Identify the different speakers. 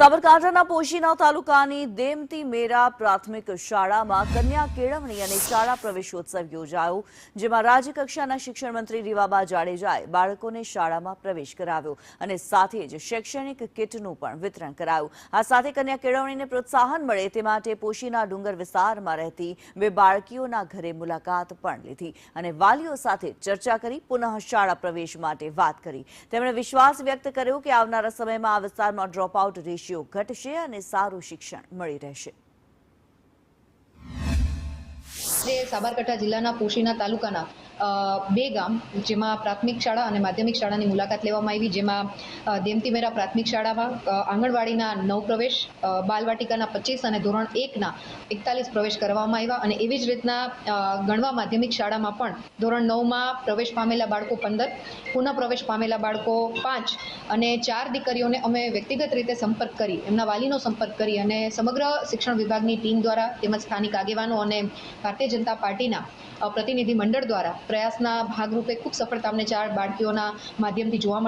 Speaker 1: સાબરકાંઠાના પોશીના તાલુકાની દેમતી મેરા પ્રાથમિક શાળામાં કન્યા કેળવણી અને શાળા પ્રવેશોત્સવ યોજાયો, જેમાં રાજ્યકક્ષાના શિક્ષણ મંત્રી રીવાબા જાડેજાએ બાળકોને શાળામાં પ્રવેશ કરાવ્યો અને સાથે જ શૈક્ષણિક કીટનું પણ વિતરણ કરાયું. આ સાથે કન્યા કેળવણીને પ્રોત્સાહન મળે તે માટે પોશીના ડુંગર વિસ્તારમાં રહેતી બે બાળકીઓના ઘરે મુલાકાત પણ લીધી અને વાલીઓ સાથે ચર્ચા કરી પુનઃ શાળા પ્રવેશ માટે વાત કરી. તેમણે વિશ્વાસ વ્યક્ત કર્યો કે આવનારા સમયમાં આ વિસ્તારમાં ડ્રોપઆઉટ રેશિયો ઘટશે અને સારું શિક્ષણ મળી રહેશે.
Speaker 2: સાબરકાંઠા જિલ્લાના પોશીના તાલુકાના બે ગામ જેમાં પ્રાથમિક શાળા અને માધ્યમિક શાળાની મુલાકાત લેવામાં આવી, જેમાં દેમતી મેરા પ્રાથમિક શાળામાં આંગણવાડીના 9 પ્રવેશ, બાલવાટિકાના 25 અને ધોરણ 1ના 41 પ્રવેશ કરવામાં આવ્યા. અને એવી જ રીતના ગણવા માધ્યમિક શાળામાં પણ ધોરણ 9માં પ્રવેશ પામેલા બાળકો 15, પુનઃ પ્રવેશ પામેલા બાળકો 5 અને 4 દીકરીઓને અમે વ્યક્તિગત રીતે સંપર્ક કરી, એમના વાલીનો સંપર્ક કરી અને સમગ્ર શિક્ષણ વિભાગની ટીમ દ્વારા તેમજ સ્થાનિક આગેવાનો અને ભારતીય જનતા પાર્ટીના પ્રતિનિધિ મંડળ દ્વારા પ્રયાસના ભાગરૂપે ખૂબ સફળતા અમને 4 બાળકીઓના માધ્યમથી જોવા